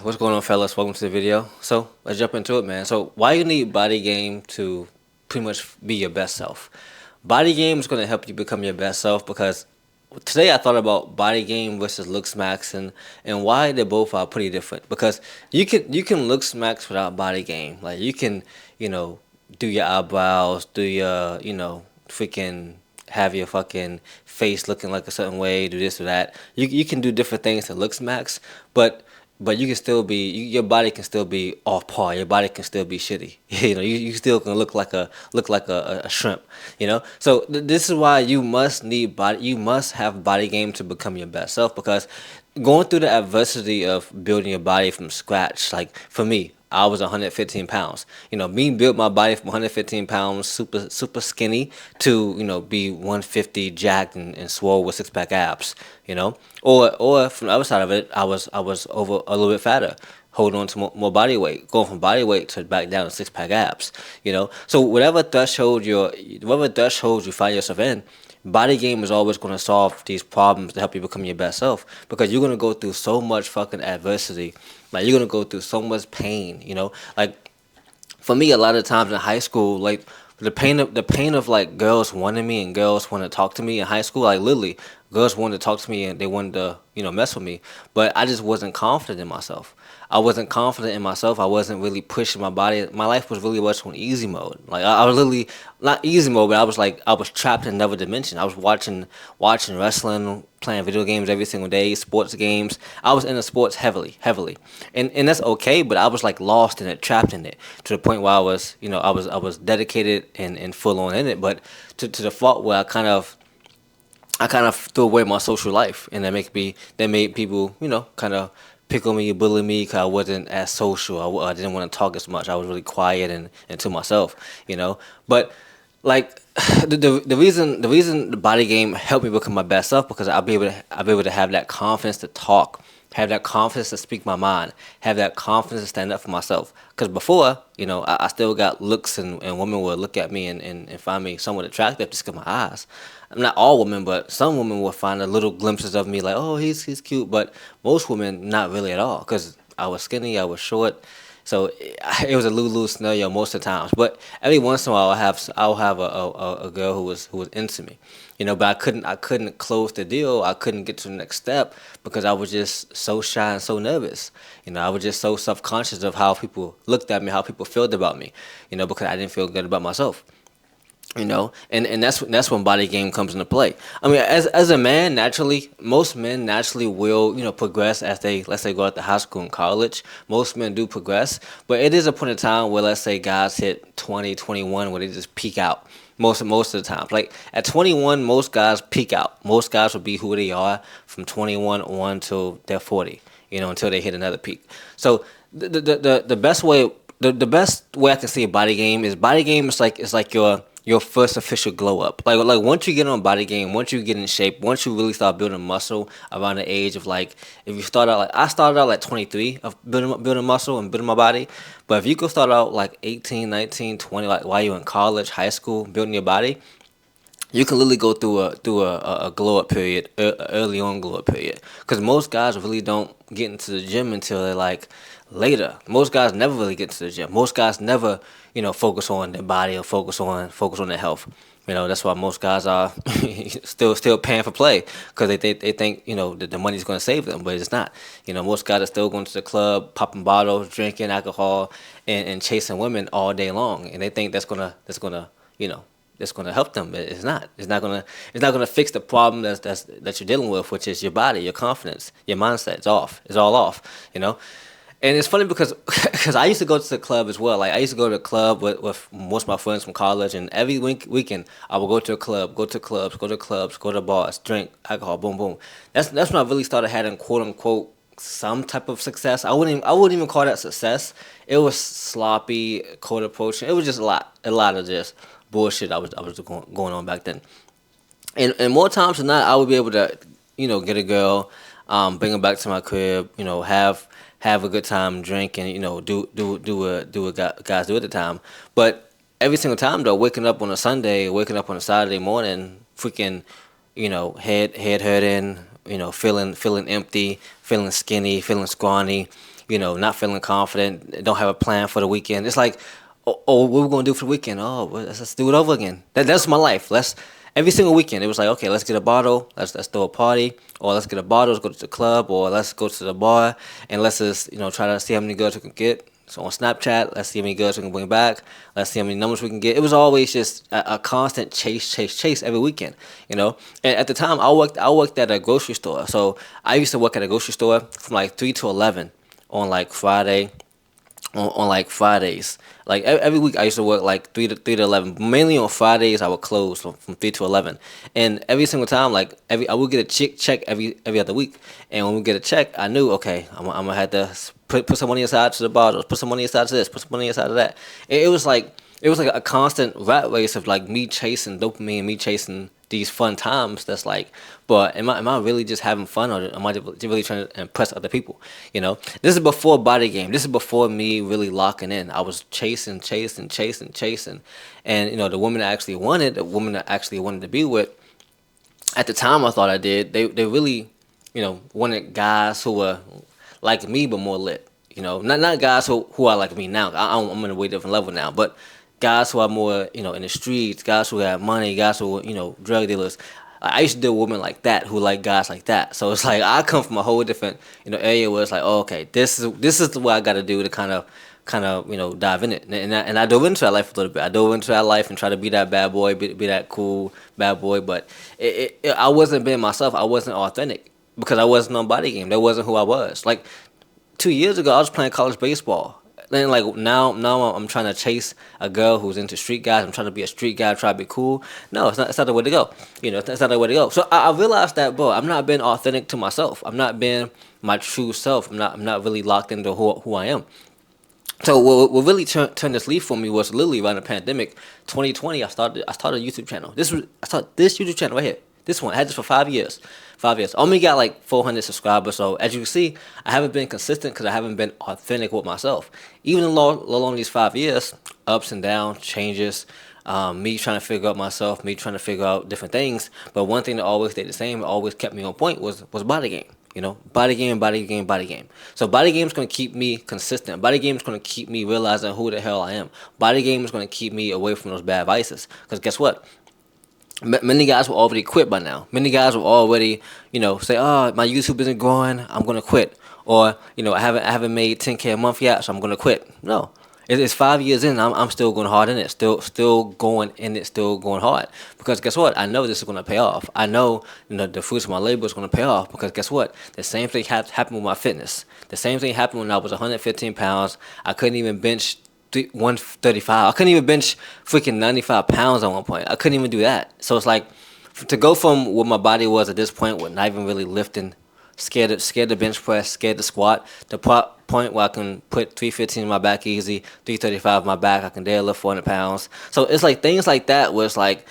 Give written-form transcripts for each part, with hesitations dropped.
What's going on, fellas? Welcome to the video. So let's jump into it, man. So why you need body game to pretty much be your best self? Body game is going to help you become your best self because today I thought about body game versus looks max and why they both are pretty different. Because you can looks max without body game. Like you can do your eyebrows, do your freaking have your fucking face looking like a certain way, do this or that. You can do different things that looks max, but you can still be your body can still be off par. Your body can still be shitty. You still can look like a shrimp. So this is why you must have body game to become your best self because going through the adversity of building your body from scratch, like for me, I was 115 pounds. Me built my body from 115 pounds, super skinny, to be 150 jacked and swole with six pack abs. Or from the other side of it, I was over a little bit fatter, holding on to more body weight, going from body weight to back down to six pack abs. So whatever threshold you find yourself in, body game is always going to solve these problems to help you become your best self because you're going to go through so much fucking adversity. Like you're going to go through so much pain. Like for me, a lot of times in high school, like the pain of like girls wanting me and girls wanting to talk to me in high school, like literally girls wanted to talk to me and they wanted to mess with me, but I just wasn't confident in myself. I wasn't confident in myself. I wasn't really pushing my body. My life was really much on easy mode. Like I was literally not easy mode, but I was trapped in another dimension. I was watching wrestling, playing video games every single day, sports games. I was into sports heavily, and that's okay. But I was like lost in it, trapped in it, to the point where I was dedicated and full on in it. But to the fault where I kind of threw away my social life, and that made people, kind of pick on me, bully me, because I wasn't as social. I didn't want to talk as much. I was really quiet and to myself, But like the reason the body game helped me become my best self because I'll be able to have that confidence to talk, have that confidence to speak my mind, have that confidence to stand up for myself. Because before, I still got looks and women would look at me and find me somewhat attractive just because my eyes. Not all women, but some women will find a little glimpses of me like, oh, he's cute, but most women not really at all because I was skinny, I was short, so it was a lose-lose scenario most of the times. But every once in a while, I'll have a girl who was into me, but I couldn't close the deal. I couldn't get to the next step because I was just so shy and so nervous. I was just so self-conscious of how people looked at me, how people felt about me, because I didn't feel good about myself. And that's when body game comes into play. I mean, as a man, naturally, most men naturally will progress as they, let's say, go out to high school and college. Most men do progress, but it is a point in time where, let's say, guys hit 20, 21, where they just peak out. Most of the time, like at 21, most guys peak out. Most guys will be who they are from 21 on till they're 40, until they hit another peak. So the best way, the best way I can see a body game is like, your first official glow up. Like once you get on body game, once you get in shape, once you really start building muscle around the age of, like, if you start out, like I started out like 23 of building muscle and building my body. But if you could start out like 18, 19, 20, like while you're in college, high school, building your body, you can literally go through a glow up period, early on glow up period. Because most guys really don't get into the gym until they're like later. Most guys never really get to the gym. Most guys never focus on their body or focus on their health. That's why most guys are still paying for play because they think that the money's going to save them, but it's not. Most guys are still going to the club, popping bottles, drinking alcohol, and chasing women all day long, and they think you know that's gonna help them. But it's not. It's not gonna fix the problem that you're dealing with, which is your body, your confidence, your mindset. It's off. It's all off. You know. And it's funny because I used to go to the club as well. Like I used to go to the club with most of my friends from college, and every weekend I would go to a club, go to clubs, go to clubs, go to bars, drink alcohol, boom, boom. That's when I really started having quote unquote some type of success. I wouldn't even call that success. It was sloppy, cold approaching. It was just a lot of just bullshit I was going on back then. And more times than not, I would be able to, get a girl, bring her back to my crib, have a good time, drink, and do what guys do at the time. But every single time though, waking up on a Sunday, waking up on a Saturday morning, freaking, head hurting, feeling empty, feeling skinny, feeling scrawny, not feeling confident, don't have a plan for the weekend. It's like, oh, what we gonna do for the weekend? Oh, well, let's do it over again. That's my life. Let's every single weekend it was like, okay, let's get a bottle, let's throw a party, or let's get a bottle, let's go to the club, or let's go to the bar, and let's just try to see how many girls we can get. So on Snapchat, let's see how many girls we can bring back. Let's see how many numbers we can get. It was always just a constant chase every weekend, And at the time, I worked at a grocery store. So I used to work at a grocery store from like 3 to 11 on like Friday, on like Fridays. Like every week, I used to work like 3 to 11. Mainly on Fridays, I would close from 3 to 11. And every single time, like I would get a check every other week. And when we get a check, I knew, okay, I'm gonna have to put some money aside to the bottles, put some money aside to this, put some money aside to that. It was like a constant rat race of like me chasing dopamine, me chasing these fun times. That's like, but am I really just having fun, or am I really trying to impress other people? This is before body game. This is before me really locking in. I was chasing, and the woman I actually wanted, to be with. At the time, I thought I did. They really, wanted guys who were like me but more lit. Not guys who are like me now. I'm in a way different level now, but guys who are more, in the streets, guys who have money, guys who are, drug dealers. I used to deal with women like that who like guys like that. So it's like I come from a whole different, area where it's like, oh, okay, this is what I got to do to kind of, dive in it. And I dove into that life a little bit. I dove into that life and try to be that bad boy, be that cool bad boy. But I wasn't being myself. I wasn't authentic because I wasn't on body game. That wasn't who I was. Like 2 years ago, I was playing college baseball. Then like now I'm trying to chase a girl who's into street guys. I'm trying to be a street guy, try to be cool. No, it's not. It's not the way to go. That's not the way to go. So I realized that, bro, I'm not being authentic to myself. I'm not being my true self. I'm not really locked into who I am. So what really turned this leaf for me was literally around the pandemic, 2020. I started a YouTube channel. I started this YouTube channel right here. This one I had this for 5 years. 5 years. Only got like 400 subscribers. So as you can see, I haven't been consistent because I haven't been authentic with myself. Even along these 5 years, ups and downs, changes, me trying to figure out myself, me trying to figure out different things. But one thing that always stayed the same, always kept me on point was body game. Body game, body game, body game. So body game is going to keep me consistent. Body game is going to keep me realizing who the hell I am. Body game is going to keep me away from those bad vices. Because guess what? Many guys will already quit by now. Many guys will already, say, "Oh, my YouTube isn't growing. I'm gonna quit," or I haven't made 10K a month yet, so I'm gonna quit. No, it's 5 years in. I'm still going hard in it. Still going in it. Still going hard. Because guess what? I know this is gonna pay off. I know the fruits of my labor is gonna pay off. Because guess what? The same thing happened with my fitness. The same thing happened when I was 115 pounds. I couldn't even bench 135. I couldn't even bench freaking 95 pounds at one point. I couldn't even do that. So it's like to go from what my body was at this point, with not even really lifting, scared to bench press, scared to squat, to point where I can put 315 in my back easy, 335 in my back. I can dare lift 400 pounds. So it's like things like that where it's like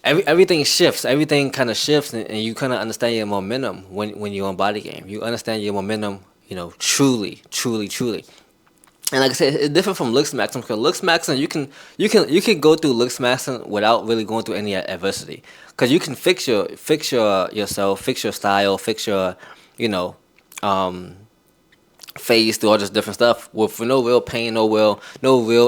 everything shifts. Everything kind of shifts, and you kind of understand your momentum when you're on body game. You understand your momentum, truly. And like I said, it's different from looks maxing, because looks maxing you can go through looks maxing without really going through any adversity, because you can fix yourself, fix your style, fix your phase through all this different stuff for no real pain, no real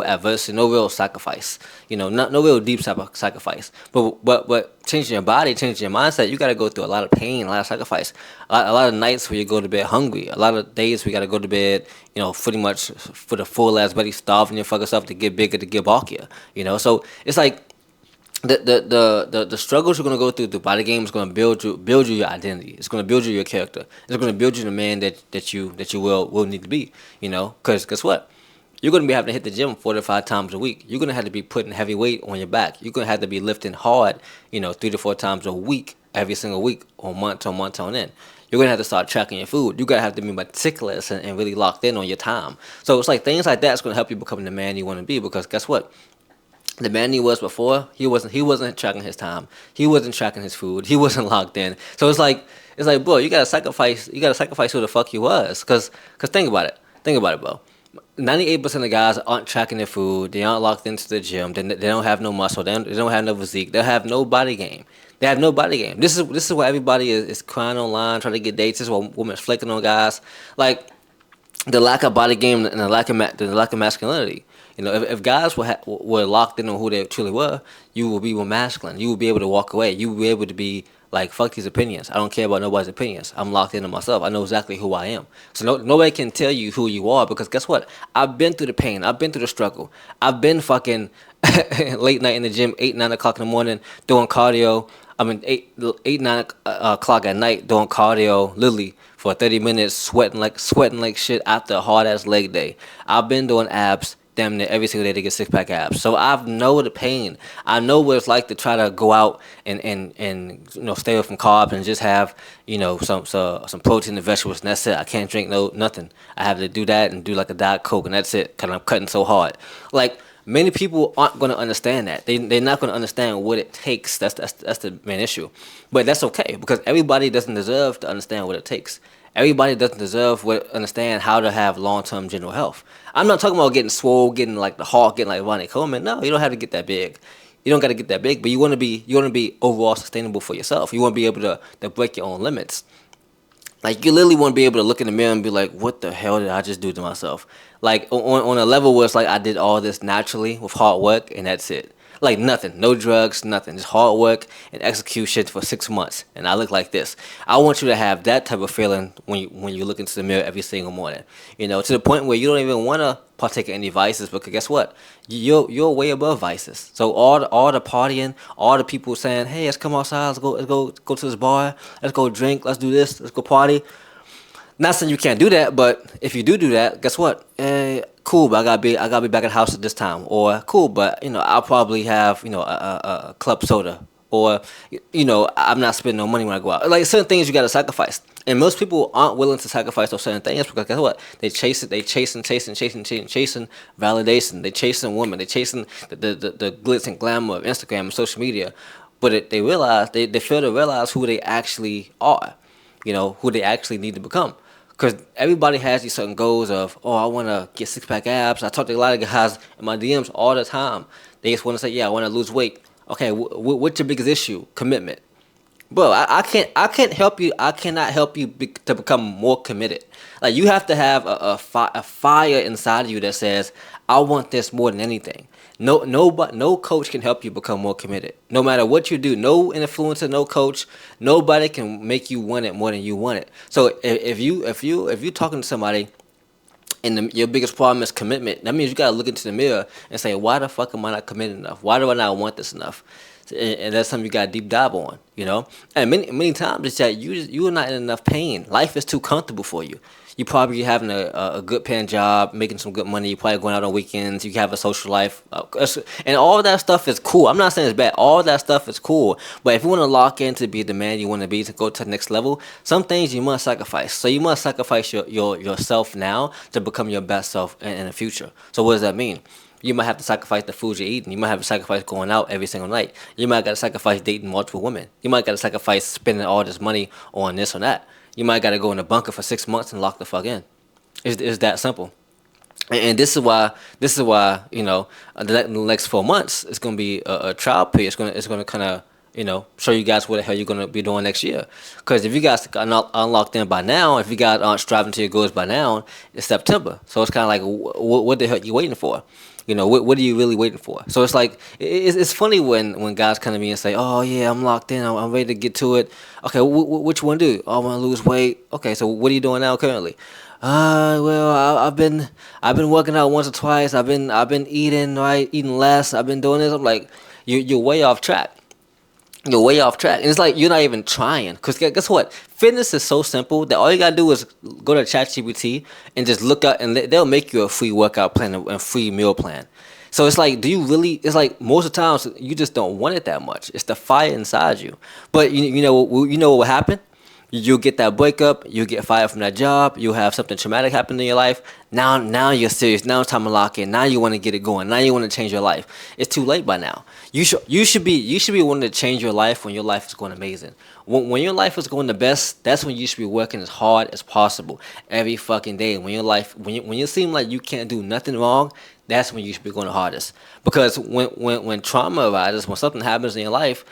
adversity, no real sacrifice. Not no real deep sacrifice. But changing your body, changing your mindset, you got to go through a lot of pain, a lot of sacrifice, a lot of nights where you go to bed hungry, a lot of days we got to go to bed, pretty much for the full ass belly, starving your fucking self to get bigger, to get bulkier. So it's like the struggles you're gonna go through the body game is gonna build you your identity. It's gonna build you your character. It's gonna build you the man that you will need to be. Because guess what? You're gonna be having to hit the gym 4 to 5 times a week. You're gonna have to be putting heavy weight on your back. You're gonna have to be lifting hard, 3 to 4 times a week, every single week, or month on end. You're gonna have to start tracking your food. You're gonna have to be meticulous and really locked in on your time. So it's like things like that's gonna help you become the man you want to be. Because guess what? The man he was before, he wasn't tracking his time. He wasn't tracking his food. He wasn't locked in. So it's like, bro, you gotta sacrifice who the fuck you was. Cause think about it, bro. 98% of guys aren't tracking their food. They aren't locked into the gym. They don't have no muscle. They don't have no physique. They have no body game. They have no body game. This is why everybody is crying online, trying to get dates. This is why women's flicking on guys. Like, the lack of body game and the lack of masculinity. You know, if guys were locked in on who they truly were, you will be more masculine. You will be able to walk away. You will be able to be like, fuck these opinions. I don't care about nobody's opinions. I'm locked into myself. I know exactly who I am. So nobody can tell you who you are, because guess what? I've been through the pain. I've been through the struggle. I've been fucking late night in the gym, 8, 9 o'clock in the morning doing cardio. I mean, 8, 9 o'clock at night doing cardio, literally for 30 minutes, sweating like shit after a hard ass leg day. I've been doing abs damn near every single day to get 6-pack abs. So I know the pain. I know what it's like to try to go out and stay away from carbs and just have some protein and vegetables, and that's it. I can't drink nothing. I have to do that and do like a Diet Coke, and that's it. Cause I'm cutting so hard. Like, many people aren't going to understand that. They're not going to understand what it takes. That's the main issue. But that's okay, because everybody doesn't deserve to understand what it takes. Everybody doesn't understand how to have long-term general health. I'm not talking about getting swole, getting like the Hulk, getting like Ronnie Coleman. No, you don't have to get that big. You don't got to get that big, but you want to be overall sustainable for yourself. You want to be able to break your own limits. Like, you literally want to be able to look in the mirror and be like, what the hell did I just do to myself? Like, on a level where it's like I did all this naturally with hard work, and that's it. Like, nothing. No drugs, nothing. Just hard work and execution for 6 months. And I look like this. I want you to have that type of feeling when you look into the mirror every single morning. You know, to the point where you don't even want to partake in any vices, because guess what? You're way above vices. So all the partying, all the people saying, hey, let's come outside, let's go to this bar, let's go drink, let's do this, let's go party. Not saying you can't do that, but if you do that, guess what? Cool, but I gotta be back at the house at this time. Or cool, but I'll probably have a club soda. Or I'm not spending no money when I go out. Like, certain things you gotta sacrifice, and most people aren't willing to sacrifice those certain things, because guess what? They chase it. They chasing validation. They chasing women. They chasing the glitz and glamour of Instagram and social media. But they realize they fail to realize who they actually are. Who they actually need to become. Because everybody has these certain goals of, I want to get 6-pack abs. I talk to a lot of guys in my DMs all the time. They just want to say, yeah, I want to lose weight. Okay, what's your biggest issue? Commitment. Bro, I can't help you. I cannot help you to become more committed. Like, you have to have a fire inside of you that says, I want this more than anything. No coach can help you become more committed. No matter what you do, no influencer, no coach, nobody can make you want it more than you want it. So if you're talking to somebody and your biggest problem is commitment, that means you gotta look into the mirror and say, why the fuck am I not committed enough? Why do I not want this enough? And that's something you gotta deep dive on, And many times it's that you're not in enough pain. Life is too comfortable for you. You probably having a good paying job, making some good money. You probably going out on weekends. You have a social life, and all that stuff is cool. I'm not saying it's bad. All that stuff is cool. But if you want to lock in to be the man you want to be, to go to the next level, some things you must sacrifice. So you must sacrifice yourself now to become your best self in the future. So what does that mean? You might have to sacrifice the food you're eating. You might have to sacrifice going out every single night. You might got to sacrifice dating multiple women. You might got to sacrifice spending all this money on this or that. You might got to go in a bunker for 6 months and lock the fuck in. It's that simple. And this is why the next 4 months is going to be a trial period. It's going to kind of show you guys what the hell you're going to be doing next year. Because if you guys are not unlocked in by now, if you guys aren't striving to your goals by now, it's September. So it's kind of like, what the hell are you waiting for? What are you really waiting for? So it's like, it's funny when guys come to me and say, oh yeah, I'm locked in, I'm ready to get to it. Okay, what you want to do? Oh, I want to lose weight. Okay, so what are you doing now currently? Well, I've been working out once or twice. I've been eating less. I've been doing this. I'm like, you're way off track. You're way off track. And it's like you're not even trying. Because guess what? Fitness is so simple that all you got to do is go to ChatGPT and just look up, and they'll make you a free workout plan and free meal plan. So it's like, do you really? It's like most of the times you just don't want it that much. It's the fire inside you. But you know what will happen? You'll get that breakup. You'll get fired from that job. You'll have something traumatic happen in your life. Now you're serious. Now it's time to lock in. Now you want to get it going. Now you want to change your life. It's too late by now. You should be wanting to change your life when your life is going amazing. When your life is going the best, that's when you should be working as hard as possible every fucking day. When you seem like you can't do nothing wrong, that's when you should be going the hardest. Because when trauma arises, when something happens in your life,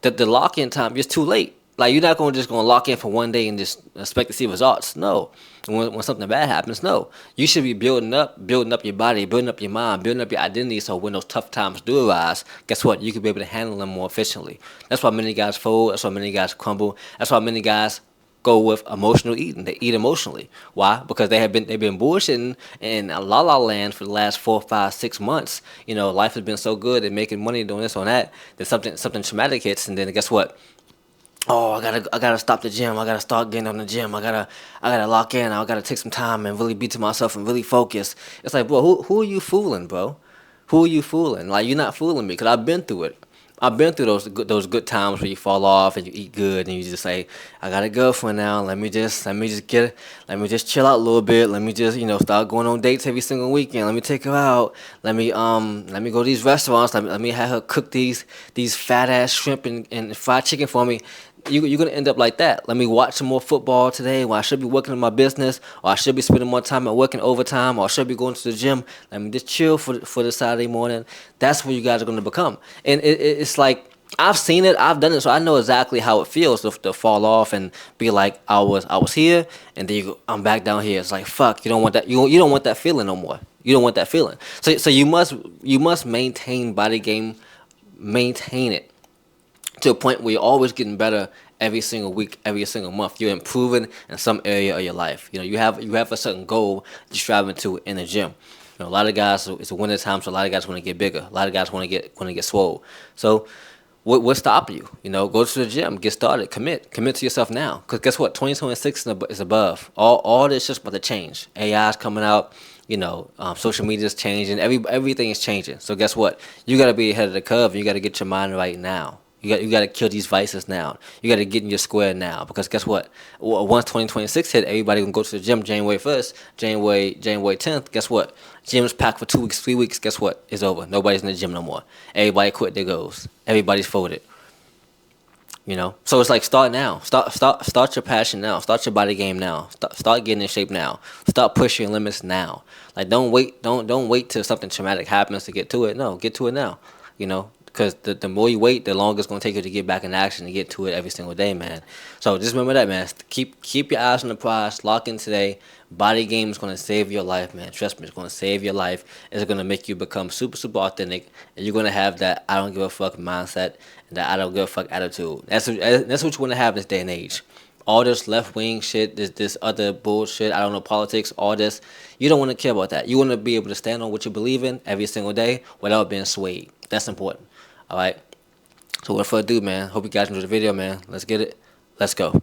the lock-in time is too late. Like you're not gonna just gonna lock in for one day and just expect to see results. No, when something bad happens, no, you should be building up your body, building up your mind, building up your identity. So when those tough times do arise, guess what? You can be able to handle them more efficiently. That's why many guys fold. That's why many guys crumble. That's why many guys go with emotional eating. They eat emotionally. Why? Because they've been bullshitting in a la la land for the last 4, 5, 6 months. You know, life has been so good and making money doing this on that. Then something traumatic hits, and then guess what? Oh, I gotta stop the gym. I gotta start getting on the gym. I gotta lock in. I gotta take some time and really be to myself and really focus. It's like, bro, who are you fooling, bro? Who are you fooling? Like, you're not fooling me, because I've been through it. I've been through those good times where you fall off and you eat good and you just say, I got a girlfriend now. Let me just chill out a little bit. Let me just start going on dates every single weekend. Let me take her out. Let me go to these restaurants. Let me have her cook these fat ass shrimp and fried chicken for me. You're gonna end up like that. Let me watch some more football today, or I should be working on my business, or I should be spending more time at working overtime, or I should be going to the gym. Let me just chill for the Saturday morning. That's what you guys are gonna become, and it's like I've seen it, I've done it, so I know exactly how it feels to fall off and be like I was here, and then I'm back down here. It's like fuck, you don't want that. You don't want that feeling no more. You don't want that feeling. So you must maintain body game, maintain it to a point where you're always getting better every single week, every single month. You're improving in some area of your life. You have a certain goal you're striving to in the gym. A lot of guys, it's a winter time, so a lot of guys want to get bigger. A lot of guys want to get swole. So what's stopping you? Go to the gym, get started, commit to yourself now. Because guess what? 2026 is above. All this just about to change. AI is coming out. Social media is changing. Everything is changing. So guess what? You got to be ahead of the curve. You got to get your mind right now. You got to kill these vices now. You got to get in your square now, because guess what? Once 2026 hit, everybody gonna go to the gym January 1st, January 10th. Guess what? Gym's packed for 2 weeks, 3 weeks. Guess what? It's over. Nobody's in the gym no more. Everybody quit their goals. Everybody's folded. So it's like start now. Start your passion now. Start your body game now. Start getting in shape now. Start pushing your limits now. Like don't wait till something traumatic happens to get to it. No, get to it now. Because the more you wait, the longer it's gonna take you to get back in action and get to it every single day, man. So just remember that, man. Keep your eyes on the prize. Lock in today. Body game is gonna save your life, man. Trust me, it's gonna save your life. It's gonna make you become super authentic, and you're gonna have that I don't give a fuck mindset and that I don't give a fuck attitude. That's what you wanna have this day and age. All this left wing shit, this other bullshit, I don't know, politics, all this, you don't want to care about that. You want to be able to stand on what you believe in every single day without being swayed. That's important. All right. So without further ado, man, hope you guys enjoyed the video, man. Let's get it. Let's go.